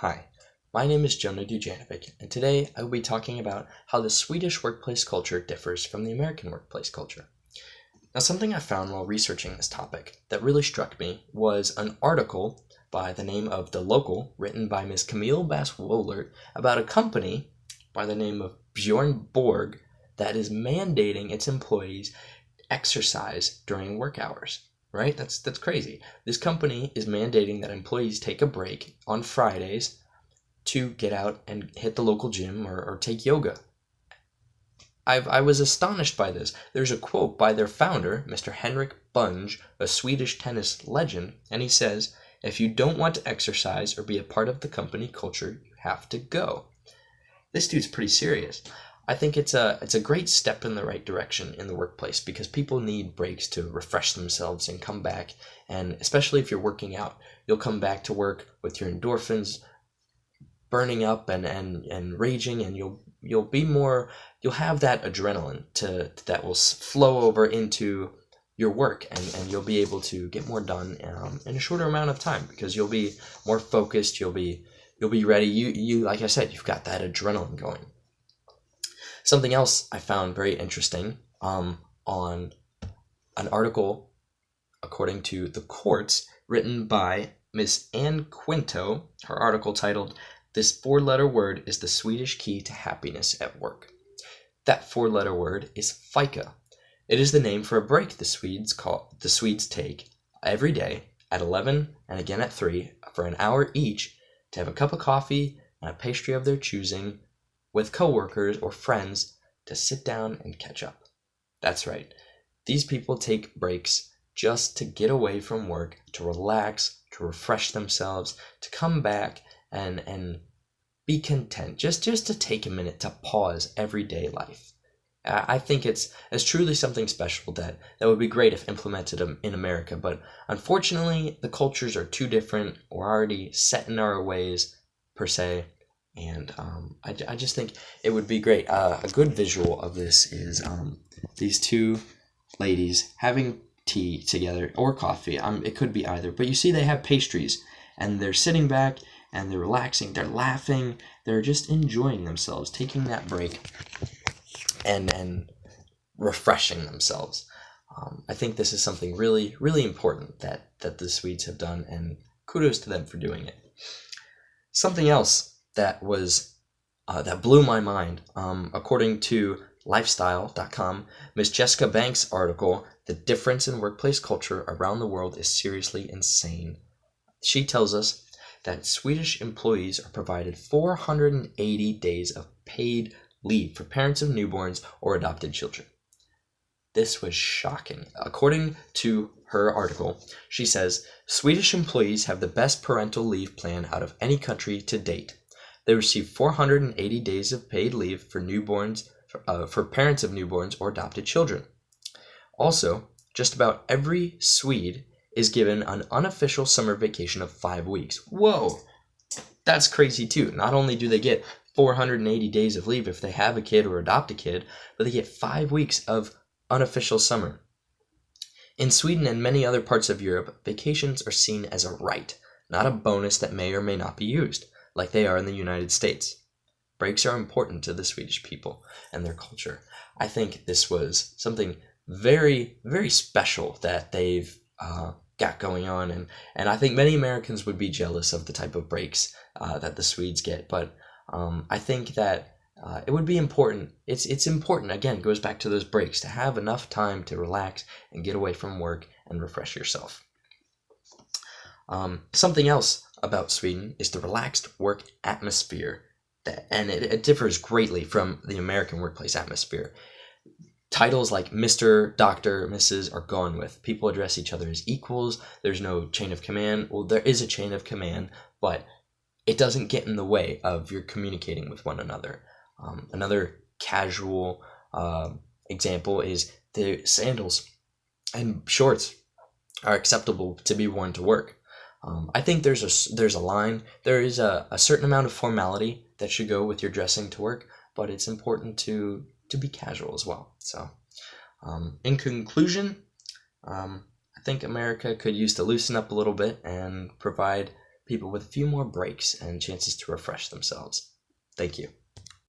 Hi, my name is Jonah Dujanovic, and today I will be talking about how the Swedish workplace culture differs from the American workplace culture. Now, something I found while researching this topic that really struck me was an article by the name of The Local, written by Ms. Camille Bass-Wohlert, about a company by the name of Bjorn Borg that is mandating its employees exercise during work hours. Right? That's crazy. This company is mandating that employees take a break on Fridays to get out and hit the local gym or take yoga. I was astonished by this. There's a quote by their founder, Mr. Henrik Bunge, a Swedish tennis legend, and he says, "If you don't want to exercise or be a part of the company culture, you have to go." This dude's pretty serious. I think it's a great step in the right direction in the workplace because people need breaks to refresh themselves and come back. And especially if you're working out, you'll come back to work with your endorphins burning up and raging, and you'll have that adrenaline that will flow over into your work, and you'll be able to get more done in a shorter amount of time because you'll be more focused. You'll be ready. You like I said, you've got that adrenaline going. Something else I found very interesting on an article, according to the courts, written by Miss Ann Quinto, her article titled, "This four-letter word is the Swedish key to happiness at work." That four-letter word is fika. It is the name for a break the Swedes take every day at 11 and again at 3 for an hour each to have a cup of coffee and a pastry of their choosing with coworkers or friends to sit down and catch up. That's right. These people take breaks just to get away from work, to relax, to refresh themselves, to come back and be content, just to take a minute to pause everyday life. I think it's truly something special that would be great if implemented in America, but unfortunately the cultures are too different. We're already set in our ways, per se. And I just think it would be great. A good visual of this is these two ladies having tea together or coffee. It could be either. But you see they have pastries and they're sitting back and they're relaxing. They're laughing. They're just enjoying themselves, taking that break and refreshing themselves. I think this is something really, really important that the Swedes have done, and kudos to them for doing it. Something else that blew my mind, according to lifestyle.com, Ms. Jessica Banks' article, "The Difference in Workplace Culture Around the World is Seriously Insane." She tells us that Swedish employees are provided 480 days of paid leave for parents of newborns or adopted children. This was shocking. According to her article, she says, "Swedish employees have the best parental leave plan out of any country to date. They receive 480 days of paid leave for newborns, for parents of newborns or adopted children. Also, just about every Swede is given an unofficial summer vacation of 5 weeks." Whoa, that's crazy too. Not only do they get 480 days of leave if they have a kid or adopt a kid, but they get 5 weeks of unofficial summer. In Sweden and many other parts of Europe, vacations are seen as a right, not a bonus that may or may not be used, like they are in the United States. Breaks are important to the Swedish people and their culture. I think this was something very, very special that they've got going on, and I think many Americans would be jealous of the type of breaks that the Swedes get, but I think that it would be important. It's important, again, goes back to those breaks, to have enough time to relax and get away from work and refresh yourself. Something else about Sweden is the relaxed work atmosphere, and it differs greatly from the American workplace atmosphere. Titles like Mr., Dr., Mrs. are gone with. People address each other as equals. There's no chain of command. Well, there is a chain of command, but it doesn't get in the way of your communicating with one another. Another casual example is the sandals and shorts are acceptable to be worn to work. I think there's a line. There is a certain amount of formality that should go with your dressing to work, but it's important to be casual as well. So, in conclusion, I think America could use to loosen up a little bit and provide people with a few more breaks and chances to refresh themselves. Thank you.